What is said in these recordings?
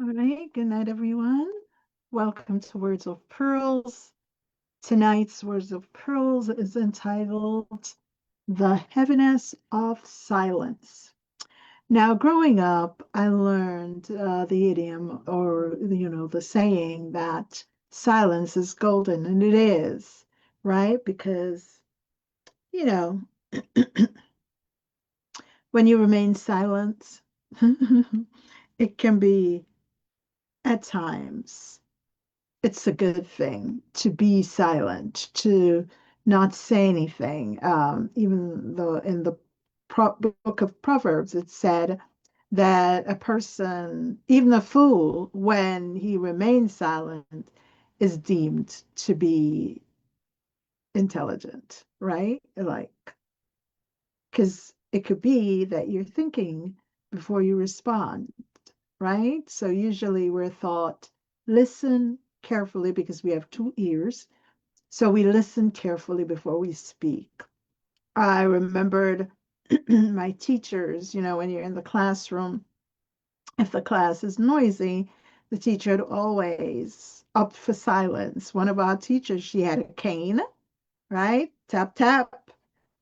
All right, good night, everyone. Welcome to Words of Pearls. Tonight's Words of Pearls is entitled The Heaviness of Silence. Now, growing up, I learned the idiom or, the saying that silence is golden, and it is, right? Because, you know, when you remain silent, it can be at times it's a good thing to be silent, to not say anything. Even though in the book of Proverbs, it said that a person, even a fool, when he remains silent, is deemed to be intelligent, right? Like, because it could be that you're thinking before you respond, right? So usually we're taught, listen carefully because we have two ears. So we listen carefully before we speak. I remembered my teachers, when you're in the classroom, if the class is noisy, the teacher would always opt for silence. One of our teachers, she had a cane, right? Tap, tap.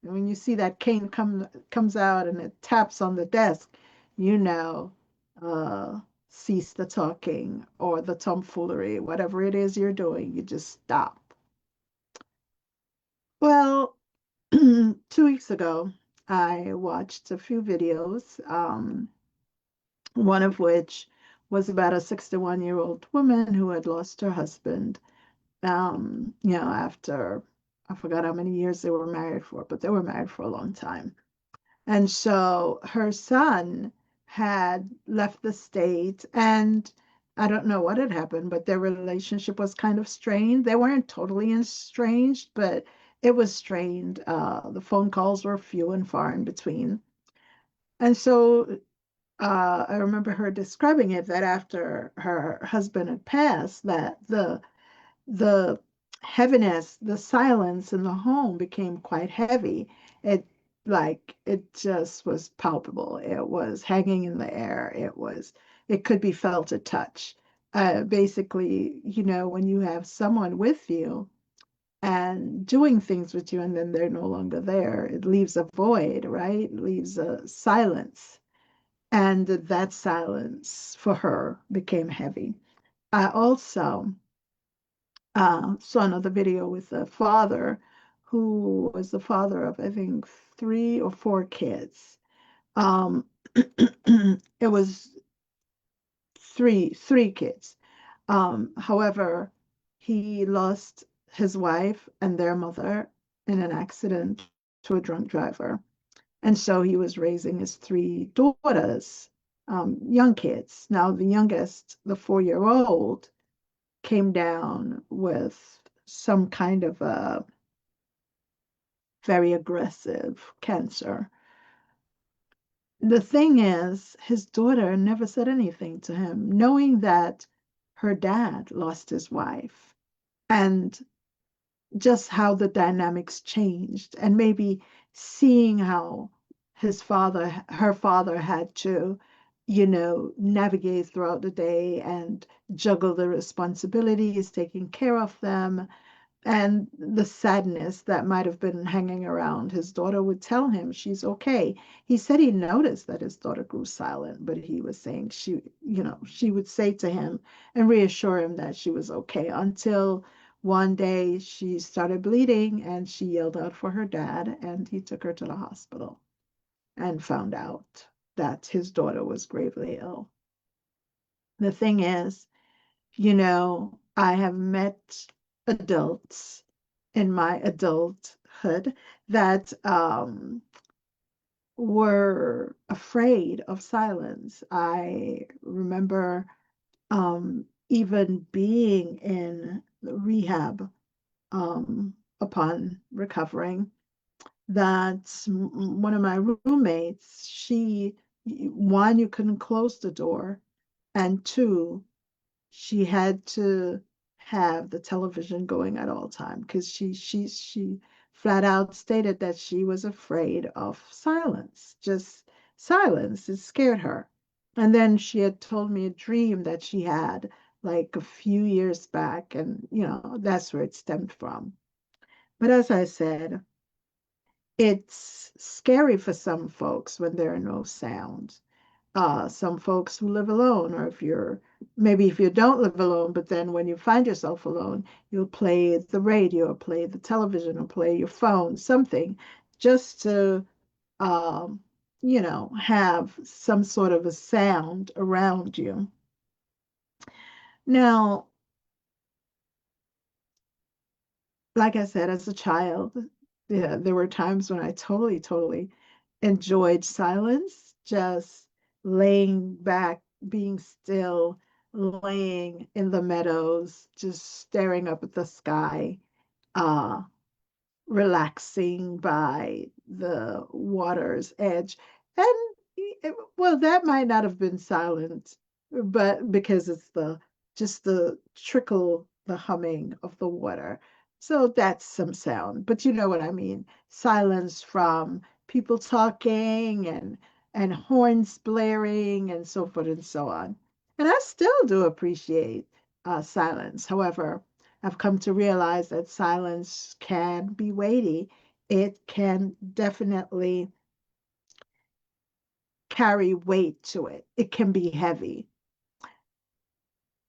And when you see that cane comes out and it taps on the desk, you know, uh, cease the talking or the tomfoolery, whatever it is you're doing, you just stop. Well, 2 weeks ago, I watched a few videos, one of which was about a 61-year-old woman who had lost her husband, after I forgot how many years they were married for, but they were married for a long time. And so her son had left the state, and I don't know what had happened, but their relationship was kind of strained. They weren't totally estranged, but it was strained. The phone calls were few and far in between. And so I remember her describing it that after her husband had passed, that the heaviness, the silence in the home became quite heavy. It just was palpable. It was hanging in the air. It could be felt a touch. Basically, when you have someone with you and doing things with you and then they're no longer there, it leaves a void, right? It leaves a silence. And that silence for her became heavy. I also saw another video with a father who was the father of, I think, 3 or 4 kids. Um, it was three kids. However, he lost his wife and their mother in an accident to a drunk driver. And so he was raising his 3 daughters, young kids. Now, the youngest, the 4-year-old, came down with some kind of a very aggressive cancer. The thing is, his daughter never said anything to him, knowing that her dad lost his wife and just how the dynamics changed, and maybe seeing how her father had to, navigate throughout the day and juggle the responsibilities, taking care of them, and the sadness that might have been hanging around. His daughter would tell him she's okay. He said he noticed that his daughter grew silent, but he was saying she would say to him and reassure him that she was okay until one day she started bleeding and she yelled out for her dad, and he took her to the hospital and found out that his daughter was gravely ill. The thing is, I have met adults in my adulthood that were afraid of silence. I remember even being in rehab upon recovering, that one of my roommates, one, you couldn't close the door, and two, she had to have the television going at all time because she flat out stated that she was afraid of silence. Just silence, it scared her. And then she had told me a dream that she had like a few years back, and that's where it stemmed from. But as I said, it's scary for some folks when there are no sounds. Some folks who live alone, or if you don't live alone, but then when you find yourself alone, you'll play the radio, or play the television, or play your phone, something just to, um, have some sort of a sound around you. Now, like I said, as a child, yeah, there were times when I totally, totally enjoyed silence, just laying back, being still, laying in the meadows, just staring up at the sky, uh, relaxing by the water's edge. And well, that might not have been silent, but because it's the just the trickle, the humming of the water. So that's some sound. But you know what I mean. Silence from people talking and horns blaring and so forth and so on. And I still do appreciate silence. However, I've come to realize that silence can be weighty. It can definitely carry weight to it. It can be heavy.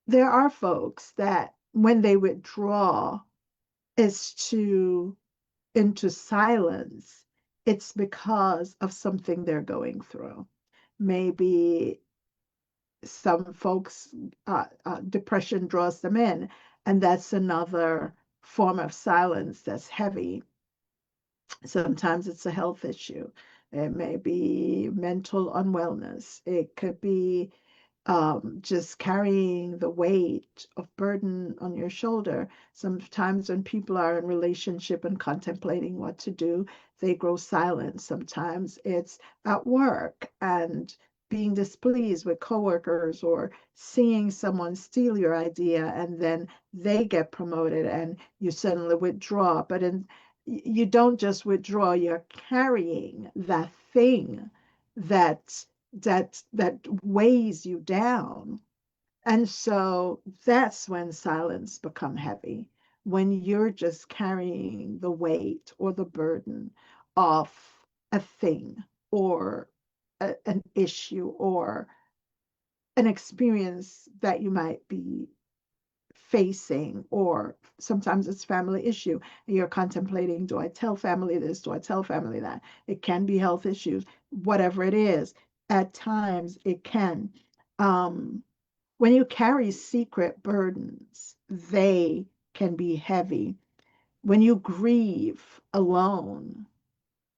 There are folks that when they withdraw is to into silence, it's because of something they're going through. Maybe some folks, depression draws them in, and that's another form of silence that's heavy. Sometimes it's a health issue. It may be mental unwellness. It could be just carrying the weight of burden on your shoulder. Sometimes when people are in relationship and contemplating what to do, they grow silent. Sometimes it's at work and being displeased with coworkers, or seeing someone steal your idea and then they get promoted and you suddenly withdraw. You don't just withdraw, you're carrying that thing that that weighs you down. And so that's when silence become heavy, when you're just carrying the weight or the burden of a thing, or an issue, or an experience that you might be facing, or sometimes it's family issue and you're contemplating, do I tell family this, do I tell family that? It can be health issues, whatever it is. At times it can, um, when you carry secret burdens, they can be heavy. When you grieve alone,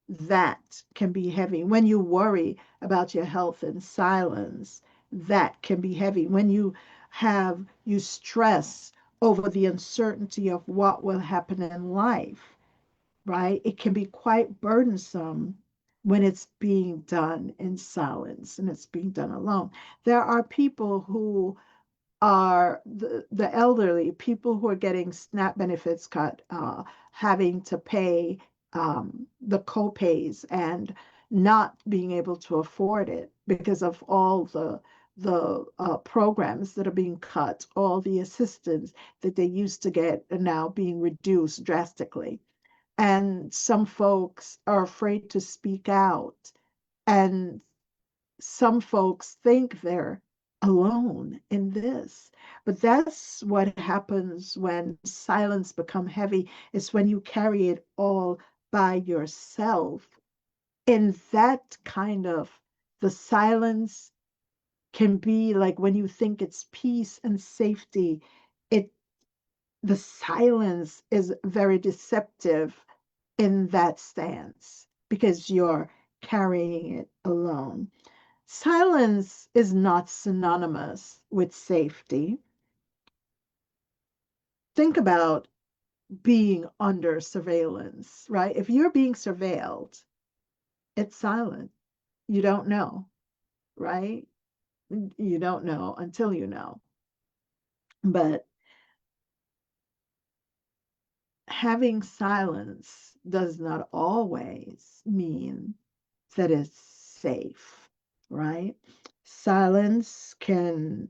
that can be heavy. When you worry about your health in silence, that can be heavy. When you stress over the uncertainty of what will happen in life, right? It can be quite burdensome when it's being done in silence and it's being done alone. There are people who are the elderly, people who are getting SNAP benefits cut, having to pay the co-pays and not being able to afford it because of all the programs that are being cut, all the assistance that they used to get are now being reduced drastically. And some folks are afraid to speak out, and some folks think they're alone in this. But that's what happens when silence become heavy. It's when you carry it all by yourself. And that kind of, the silence can be like when you think it's peace and safety, it the silence is very deceptive in that stance because you're carrying it alone. Silence is not synonymous with safety. Think about being under surveillance, right? If you're being surveilled, it's silent. You don't know, right? You don't know until you know. But having silence does not always mean that it's safe, right? Silence can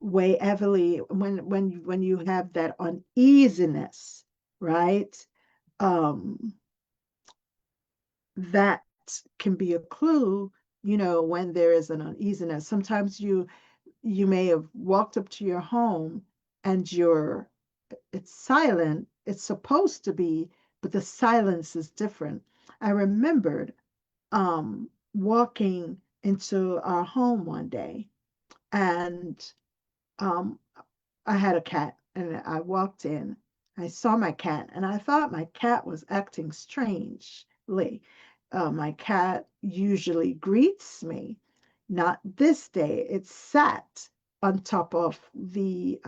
weigh heavily when you have that uneasiness, right? Um, that can be a clue, when there is an uneasiness. Sometimes you may have walked up to your home and it's silent. It's supposed to be, but the silence is different. I remembered walking into our home one day, and um, I had a cat, and I walked in. I saw my cat, and I thought my cat was acting strangely. My cat usually greets me. Not this day. It sat on top of the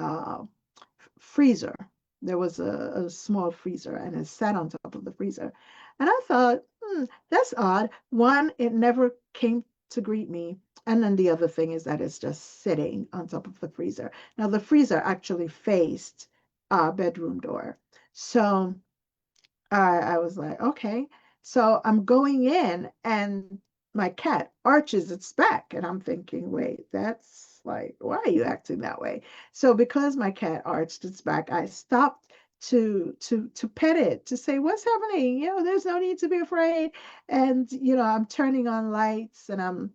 freezer. There was a small freezer, and it sat on top of the freezer. And I thought, that's odd. One, it never came to greet me. And then the other thing is that it's just sitting on top of the freezer. Now, the freezer actually faced our bedroom door. So I was like, okay. So I'm going in, and my cat arches its back. And I'm thinking, wait, that's like, why are you acting that way? So because my cat arched its back, I stopped to pet it, to say, what's happening? There's no need to be afraid. And I'm turning on lights, and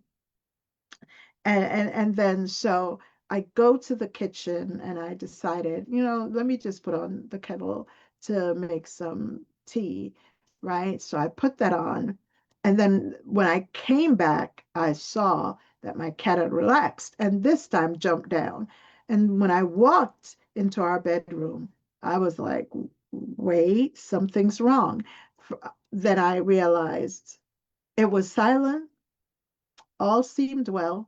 then so I go to the kitchen, and I decided, let me just put on the kettle to make some tea, right? So I put that on. And then when I came back, I saw that my cat had relaxed and this time jumped down. And when I walked into our bedroom, I was like, wait, something's wrong. Then I realized it was silent, all seemed well.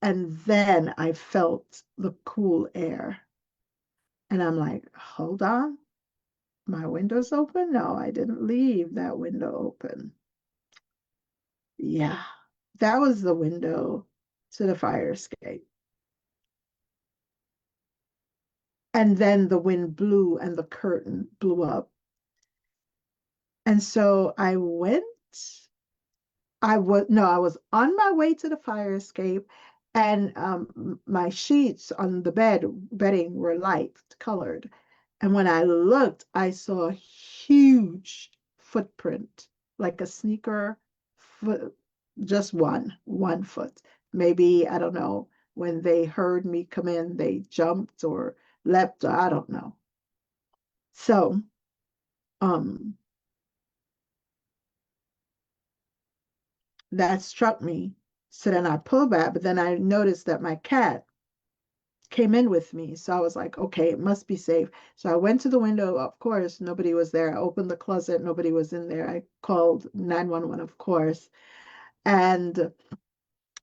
And then I felt the cool air. And I'm like, hold on, my window's open? No, I didn't leave that window open. Yeah, that was the window to the fire escape. And then the wind blew and the curtain blew up. And so I was on my way to the fire escape, and my sheets on the bedding were light colored. And when I looked, I saw a huge footprint, like a sneaker foot, just one foot. Maybe, I don't know, when they heard me come in, they jumped or leapt, or I don't know. So, um, that struck me. So then I pulled back, but then I noticed that my cat came in with me. So I was like, okay, it must be safe. So I went to the window. Of course, nobody was there. I opened the closet. Nobody was in there. I called 911, of course. And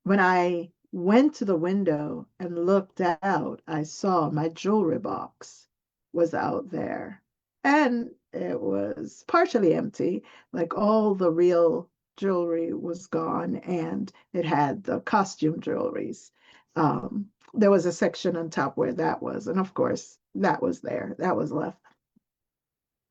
when I went to the window and looked out, I saw my jewelry box was out there. And it was partially empty, like all the real jewelry was gone, and it had the costume jewelries. There was a section on top where that was, and of course, that was there, that was left.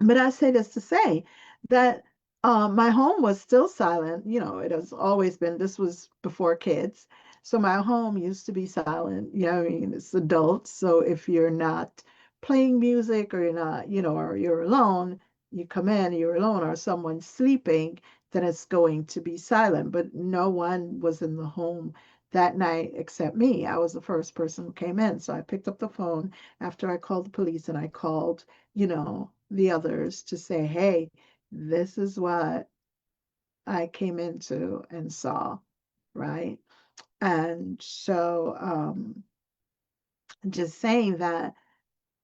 But I say this to say that my home was still silent. It has always been, this was before kids. So my home used to be silent. I mean, it's adults. So if you're not playing music, or you're not, or you're alone, you come in, you're alone, or someone's sleeping, then it's going to be silent. But no one was in the home that night except me. I was the first person who came in. So I picked up the phone after I called the police, and I called the others to say, hey, this is what I came into and saw, right? And so, just saying that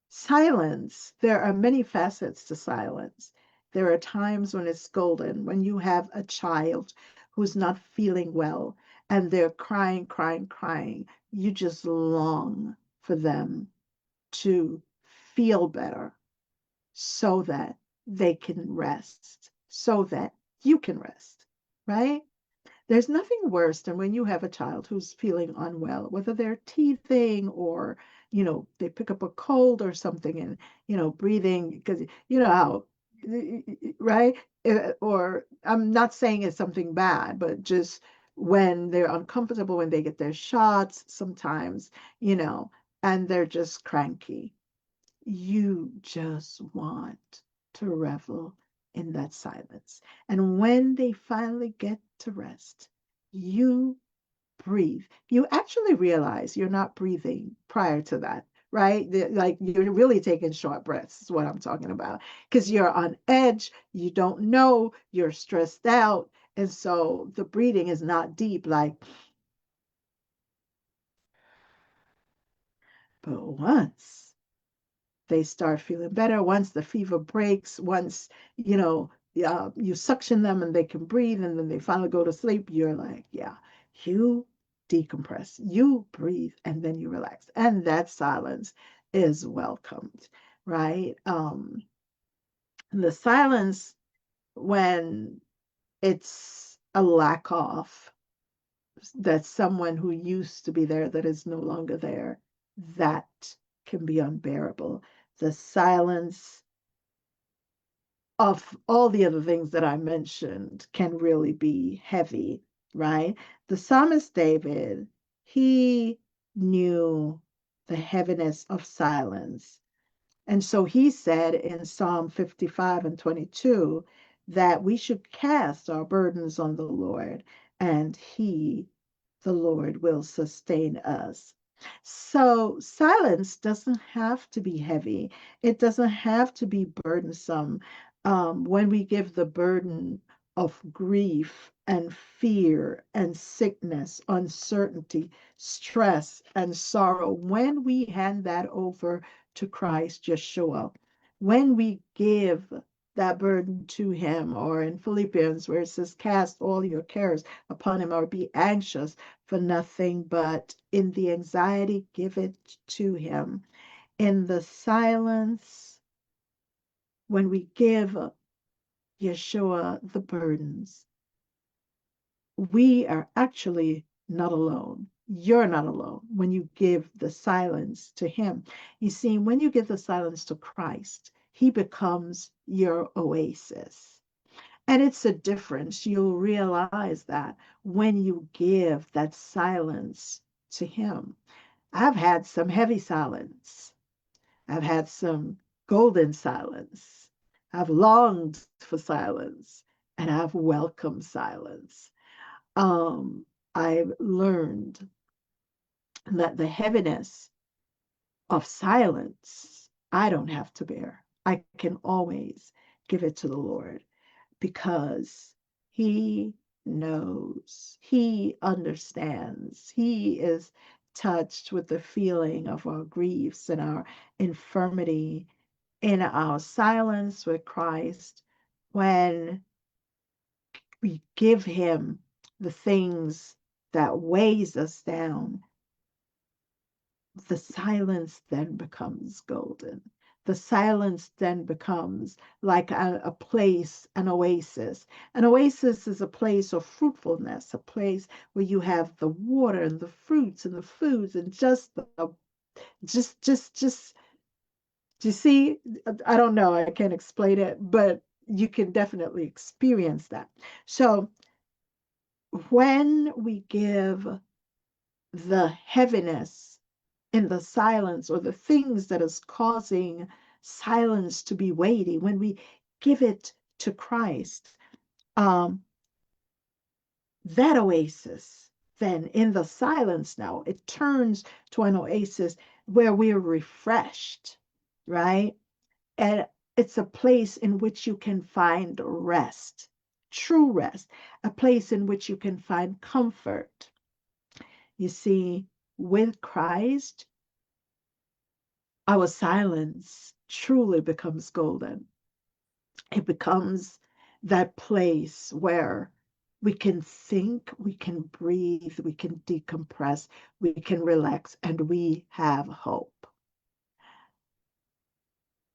silence, there are many facets to silence. There are times when it's golden, when you have a child who's not feeling well and they're crying, crying, crying. You just long for them to feel better, so that they can rest, so that you can rest, right? There's nothing worse than when you have a child who's feeling unwell, whether they're teething or, they pick up a cold or something, and, breathing, because you know how right? Or I'm not saying it's something bad, but just when they're uncomfortable, when they get their shots, sometimes, you know, and they're just cranky. You just want to revel in that silence. And when they finally get to rest, you breathe. You actually realize you're not breathing prior to that, right? Like you're really taking short breaths, is what I'm talking about. Because you're on edge, you don't know, you're stressed out. And so the breathing is not deep, like, but once they start feeling better, once the fever breaks, once, you know, you suction them and they can breathe, and then they finally go to sleep, you're like, yeah, you decompress, you breathe, and then you relax. And that silence is welcomed, right? The silence, when it's a lack of, that someone who used to be there that is no longer there, that can be unbearable. The silence of all the other things that I mentioned can really be heavy, right? The psalmist David, he knew the heaviness of silence. And so he said in Psalm 55 and 22 that we should cast our burdens on the Lord, and he, the Lord, will sustain us. So silence doesn't have to be heavy. It doesn't have to be burdensome. When we give the burden of grief and fear and sickness, uncertainty, stress, and sorrow, when we hand that over to Christ Yeshua, when we give that burden to him, or in Philippians where it says, cast all your cares upon him, or be anxious for nothing, but in the anxiety, give it to him. In the silence, when we give Yeshua the burdens, we are actually not alone. You're not alone when you give the silence to him. You see, when you give the silence to Christ, he becomes your oasis. And it's a difference. You'll realize that when you give that silence to him. I've had some heavy silence. I've had some golden silence. I've longed for silence, and I've welcomed silence. I've learned that the heaviness of silence, I don't have to bear. I can always give it to the Lord because He knows, He understands, He is touched with the feeling of our griefs and our infirmity in our silence with Christ. When we give him the things that weighs us down, the silence then becomes golden. The silence then becomes like a place, an oasis. An oasis is a place of fruitfulness, a place where you have the water and the fruits and the foods and just just you see, I don't know, I can't explain it, but you can definitely experience that. So when we give the heaviness in the silence, or the things that is causing silence to be weighty, when we give it to Christ, um, that oasis, then in the silence now, it turns to an oasis where we're refreshed, right? And it's a place in which you can find rest, true rest, a place in which you can find comfort. You see, with Christ, our silence truly becomes golden. It becomes that place where we can think, we can breathe, we can decompress, we can relax, and we have hope.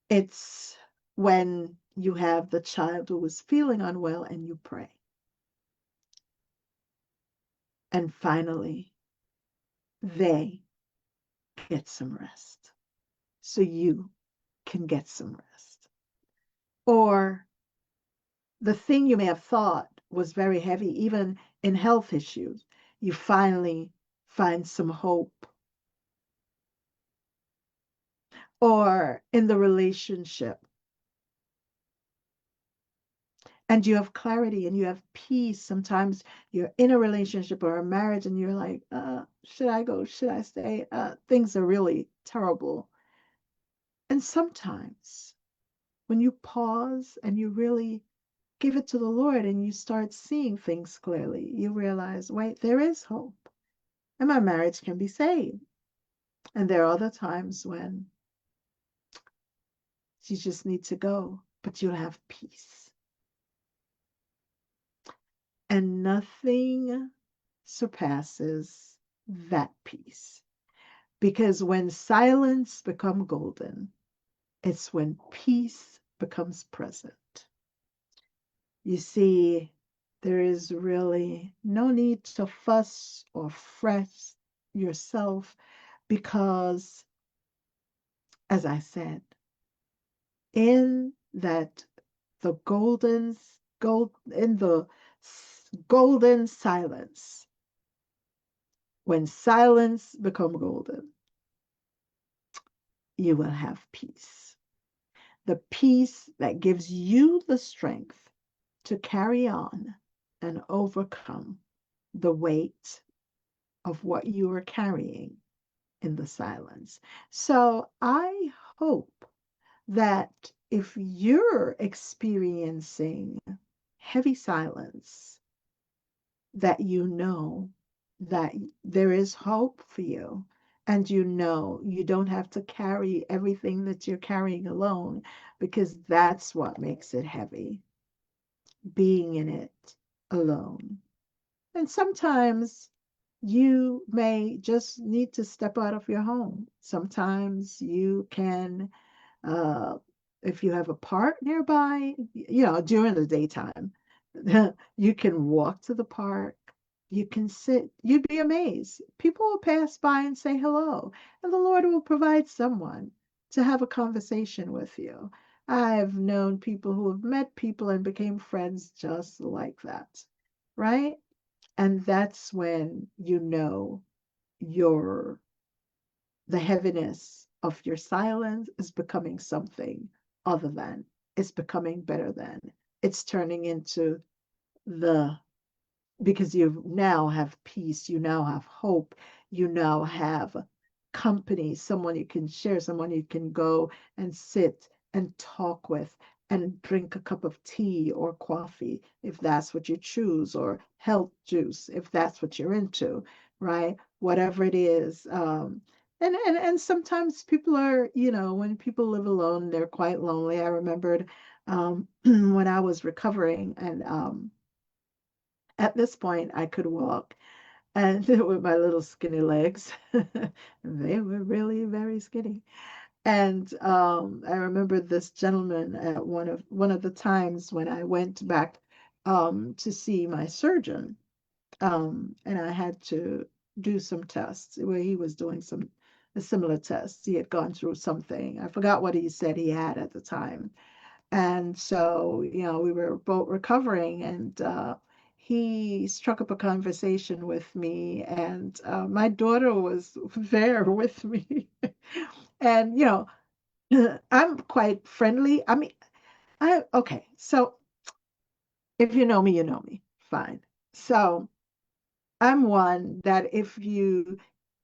It's when you have the child who is feeling unwell and you pray. And finally, they get some rest. So you can get some rest. or the thing you may have thought was very heavy, even in health issues, you finally find some hope, or in the relationship, and you have clarity and you have peace. Sometimes you're in a relationship or a marriage and you're like, should I go? Should I stay? Things are really terrible. And sometimes when you pause and you really give it to the Lord and you start seeing things clearly, you realize, wait, there is hope and my marriage can be saved. And there are other times when you just need to go, but you'll have peace. And nothing surpasses that peace. Because when silence becomes golden, it's when peace becomes present. You see, there is really no need to fuss or fret yourself because, as I said, in that the in the golden silence, when silence become golden, you will have peace. The peace that gives you the strength to carry on and overcome the weight of what you are carrying in the silence. So I hope that if you're experiencing heavy silence, that you know that there is hope for you. And you know you don't have to carry everything that you're carrying alone, because that's what makes it heavy, being in it alone. And sometimes you may just need to step out of your home. Sometimes you can, uh, if you have a park nearby, during the daytime, you can walk to the park. You can sit. You'd be amazed. People will pass by and say hello, and the Lord will provide someone to have a conversation with you. I've known people who have met people and became friends just like that, right? And that's when you know your the heaviness of your silence is becoming something other than, it's becoming better than, it's turning into the, because you now have peace, you now have hope, you now have company, someone you can share, someone you can go and sit and talk with and drink a cup of tea or coffee if that's what you choose, or health juice if that's what you're into, right? Whatever it is. And sometimes people are, when people live alone, they're quite lonely. I remembered when I was recovering, and at this point, I could walk, and with my little skinny legs, they were really very skinny. And I remember this gentleman at one of the times when I went back to see my surgeon, and I had to do some tests where he was doing some a similar tests. He had gone through something. I forgot what he said he had at the time. And so, we were both recovering, and he struck up a conversation with me, and my daughter was there with me. And, I'm quite friendly. I mean, okay, so if you know me, you know me. Fine. So I'm one that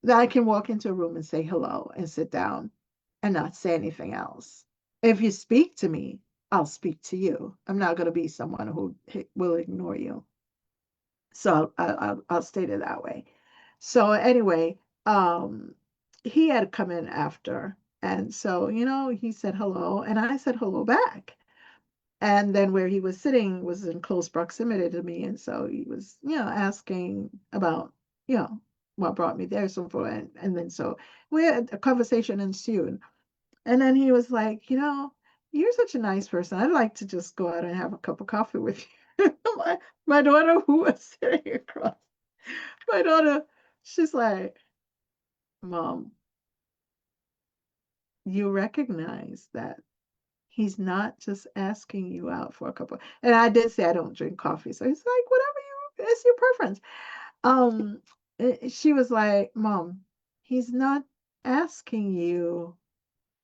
that I can walk into a room and say hello and sit down and not say anything else. If you speak to me, I'll speak to you. I'm not going to be someone who will ignore you. So I'll state it that way. So anyway, he had come in after. And so, he said hello, and I said hello back. And then where he was sitting was in close proximity to me. And so he was, asking about, you know, what brought me there, so forth. And then so we had a conversation ensued. And then he was like, you're such a nice person. I'd like to just go out and have a cup of coffee with you. my daughter, who was sitting across, my daughter, she's like, Mom, you recognize that He's not just asking you out for a couple. And I did say I don't drink coffee. So he's like, whatever it's your preference. Um, she was like, Mom, he's not asking you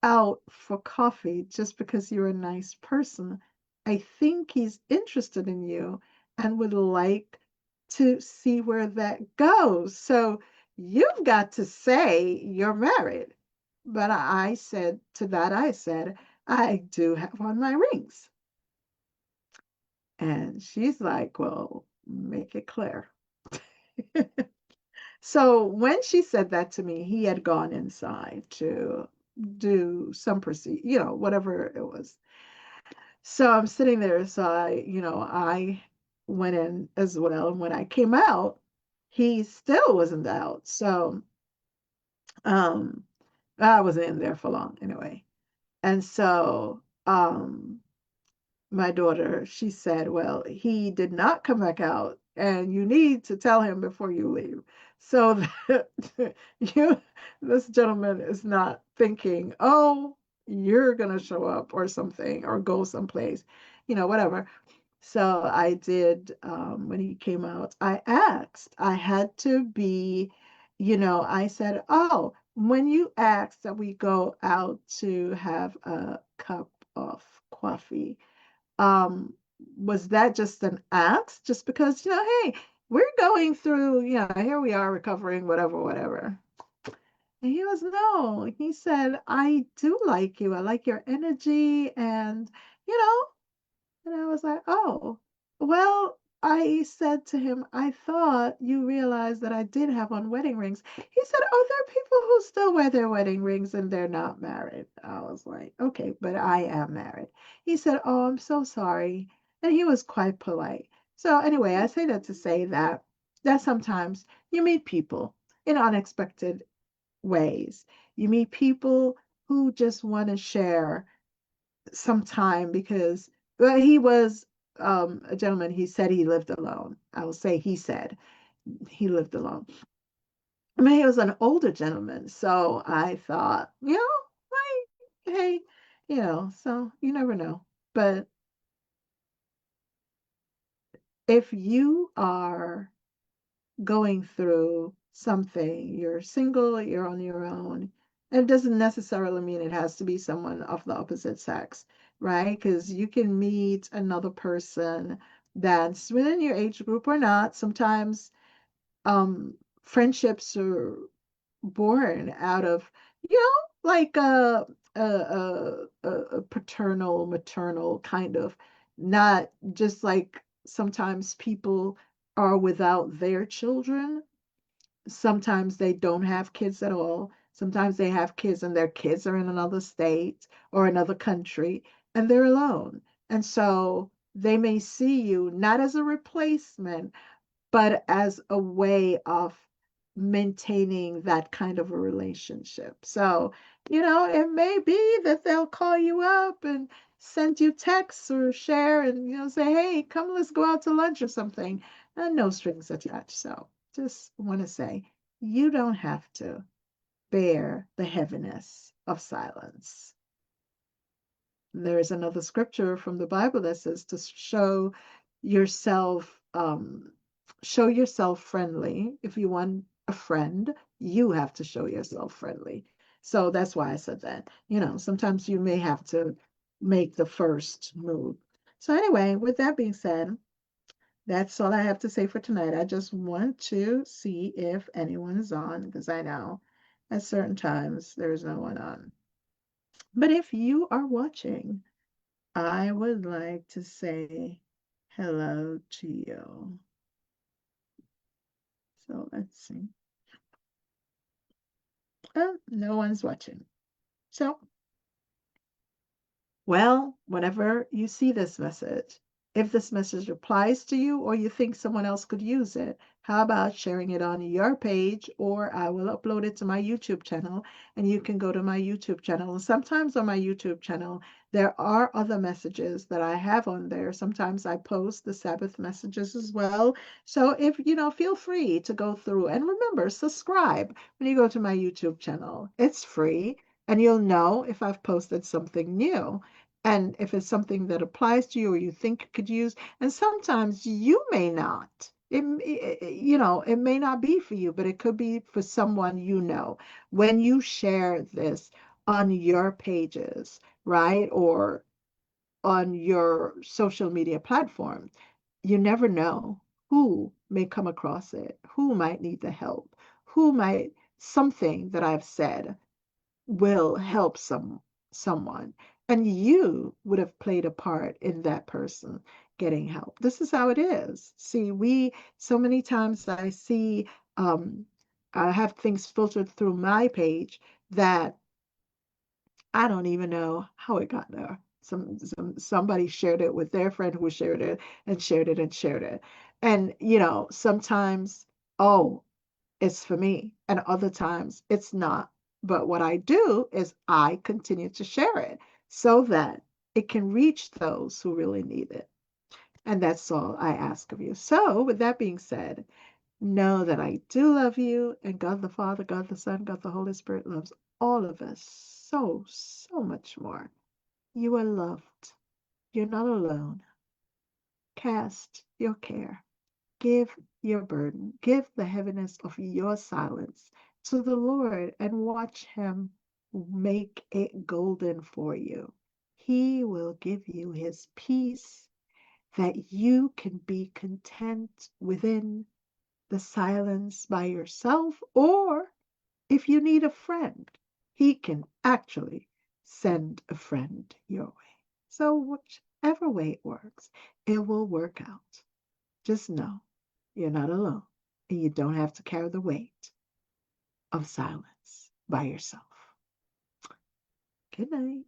out for coffee just because you're a nice person. I think he's interested in you and would like to see where that goes. So you've got to say you're married. But I said to that, I said, I do have on my rings. And she's like, well, make it clear. So when she said that to me, he had gone inside to do some procedure, whatever it was. So I'm sitting there. So I went in as well. And when I came out, he still wasn't out. So um, I wasn't in there for long anyway. And so my daughter, she said, well, he did not come back out, and you need to tell him before you leave. So that you, this gentleman is not thinking, oh, you're going to show up or something or go someplace, whatever. So I did, when he came out, I asked, I had to be, I said, oh, when you asked that we go out to have a cup of coffee, um, was that just an act? Just because, hey, we're going through, here we are recovering, whatever, whatever. And he was, no, he said, I do like you. I like your energy. And, you know, and I was like, oh, well, I said to him, I thought you realized that I did have on wedding rings. He said, oh, there are people who still wear their wedding rings and they're not married. I was like, okay, but I am married. He said, oh, I'm so sorry. And he was quite polite. So anyway, I say that to say that sometimes you meet people in unexpected ways. You meet people who just want to share some time because well, he was a gentleman. He said he lived alone. I will say he said he lived alone. I mean, he was an older gentleman, so I thought, like, hey, so you never know. But if you are going through something, you're single, you're on your own. It doesn't necessarily mean it has to be someone of the opposite sex, right? Because you can meet another person that's within your age group or not. Sometimes um, friendships are born out of, like a paternal, maternal kind of, not just like sometimes people are without their children. Sometimes they don't have kids at all. Sometimes they have kids and their kids are in another state or another country and they're alone. And so they may see you not as a replacement, but as a way of maintaining that kind of a relationship. So, it may be that they'll call you up and send you texts or share and, say, hey, come, let's go out to lunch or something. And no strings attached. So, just want to say, you don't have to bear the heaviness of silence. There is another scripture from the Bible that says to yourself, show yourself friendly. If you want a friend, you have to show yourself friendly. So that's why I said that. Sometimes you may have to make the first move. So anyway, with that being said, that's all I have to say for tonight. I just want to see if anyone is on because I know at certain times there's no one on. But if you are watching, I would like to say hello to you. So let's see. Oh, no one's watching. So well, whenever you see this message, if this message applies to you or you think someone else could use it, how about sharing it on your page or I will upload it to my YouTube channel and you can go to my YouTube channel. And sometimes on my YouTube channel, there are other messages that I have on there. Sometimes I post the Sabbath messages as well. So if, feel free to go through and remember, subscribe when you go to my YouTube channel. It's free and you'll know if I've posted something new. And if it's something that applies to you or you think you could use, and sometimes you may not. It may not be for you, but it could be for someone you know. When you share this on your pages, right? Or on your social media platform, you never know who may come across it, who might need the help, who might something that I've said will help someone, and you would have played a part in that person getting help. This is how it is. See, we so many times I see um I have things filtered through my page that I don't even know how it got there. Somebody shared it with their friend who shared it and shared it and shared it. And sometimes, oh, it's for me, and other times it's not. But what I do is I continue to share it so that it can reach those who really need it. And that's all I ask of you. So, with that being said, know that I do love you, and God the Father, God the Son, God the Holy Spirit loves all of us so, so much more. You are loved. You're not alone. Cast your care. Give your burden. Give the heaviness of your silence to the Lord and watch Him make it golden for you. He will give you His peace that you can be content within the silence by yourself, or if you need a friend, He can actually send a friend your way. So, whichever way it works, it will work out. Just know you're not alone and you don't have to carry the weight of silence by yourself. Good night.